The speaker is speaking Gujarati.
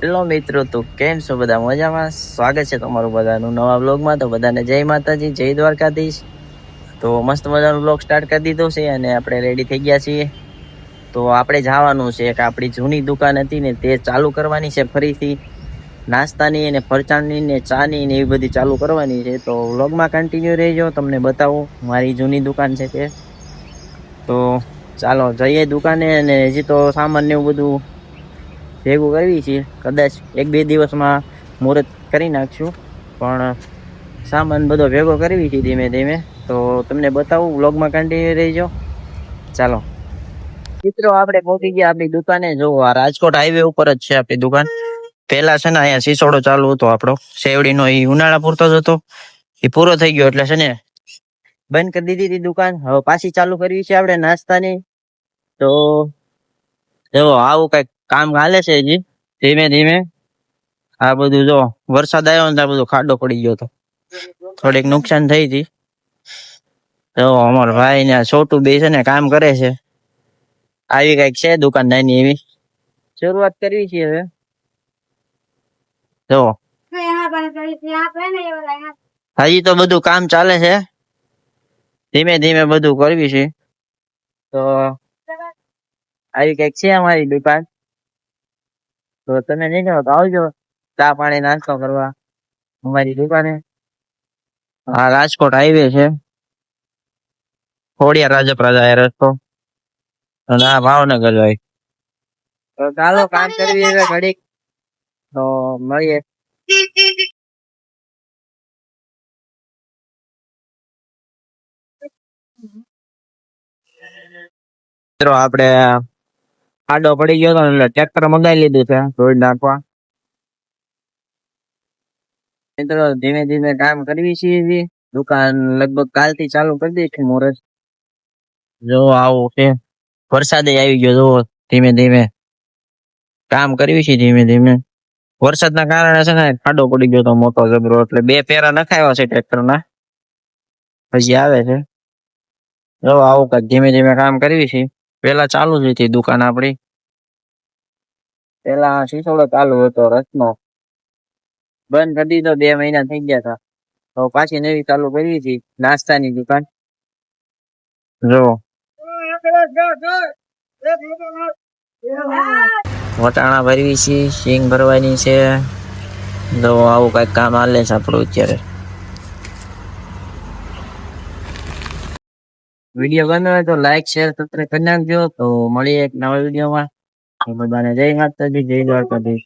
હેલો મિત્રો, તો કેમ છો બધા? મજામાં? સ્વાગત છે તમારું બધાનું નવા વ્લોગમાં. તો બધાને જય માતાજી, જય દ્વારકાધીશ. તો મસ્ત મજાનો વ્લોગ સ્ટાર્ટ કરી દીધો છે અને આપણે રેડી થઈ ગયા છીએ. તો આપણે જવાનું છે એક આપણી જૂની દુકાન હતી ને તે ચાલુ કરવાની છે ફરીથી. નાસ્તાની ને ફરસાણની ને ચાની ને એવી બધી ચાલુ કરવાની છે. તો વ્લોગમાં કન્ટિન્યુ રહેજો, તમને બતાવું મારી જૂની દુકાન છે તે. તો ચાલો જઈએ દુકાને. અને હજી તો સામાન ને એવું બધું ભેગું કરવી છે. કદાચ 1-2 દિવસમાં મુહૂર્ત કરી નાખશું, પણ સામાન બધો ભેગો કરવી છે ધીમે ધીમે. તો તમને બતાવું, વ્લોગમાં કન્ટિન્યુ રહેજો. ચાલો મિત્રો, આપણે પહોંચી ગયા આપણી દુકાને. જો આ રાજકોટ હાઈવે ઉપર જ છે આપણી દુકાન. પેલા છે ને અહીંયા સિસોડો ચાલુ હતો આપણો શેવડીનો, એ ઉનાળા પૂરતો જ હતો. એ પૂરો થઈ ગયો એટલે છે ને બંધ કરી દીધી હતી દુકાન. હવે પાછી ચાલુ કરવી છે આપણે નાસ્તાની. તો જો આવું કઈક કામ હાલે છે હજી ધીમે ધીમે. આ બધું જો વરસાદ આવ્યો ને આ બધું ખાડો પડી ગયો હતો, થોડીક નુકસાન થઈ હતી. જો અમારા ભાઈ ને છોટું બે છે ને કામ કરે છે. આવી કઈક છે દુકાન નાની એવી, શરૂઆત કરવી છે હવે. જો હજી તો બધું કામ ચાલે છે, ધીમે ધીમે બધું કરવી છે. તો આવી કઈક છે અમારી દુકાન. તો તમે નીકળો તો આવજો ચા પાણી નાસ્તો કરવા અમારી દુકાને. આ રાજકોટ હાઈવે છે, ખોડિયાર રાજપરા રસ્તો, અને આ ભાવનગર જાય. તો ચાલો કામ કરવી હવે ઘડીક, તો મળીએ. મિત્રો આપણે ખાડો પડી ગયો હતો એટલે ટ્રેક્ટર મંગાવી લીધું છે રોડ નાખવા. મિત્રો ધીમે ધીમે કામ કરવી છીએ. દુકાન લગભગ કાલથી ચાલુ કરી દઈશું મુહૂર્ત. જો આવું છે, વરસાદ આવી ગયો. જો ધીમે ધીમે કામ કરવી છે ધીમે ધીમે. વરસાદના કારણે છે ને ખાડો પડી ગયો તો મોટો જબરો, એટલે 2 ફેરા નખાવ્યા છે ટ્રેક્ટરના, હજી આવે છે. જો આવું કઈક ધીમે ધીમે કામ કરવી છે. પેલા ચાલુ જ હતી દુકાન આપડી. પેલા શીશોડો ચાલુ હતો, રત્નો બંધ કરી દીધો, 2 મહિના થઈ ગયા હતા. તો પાછી નવી ચાલુ કરવી હતી નાસ્તાની દુકાન. જો વટાણા ભરવી છે, સિંગ ભરવાની છે. જો આવું કઈક કામ હાલે છે આપણું અત્યારે. વિડીયો ગમ્યો હોય તો લાઈક શેર સબસ્ક્રાઇબ કરી નાખજો. તો મળીએ એક નવા વિડીયોમાં. બધાને જય માતાજી, જય દ્વારકાધીશ.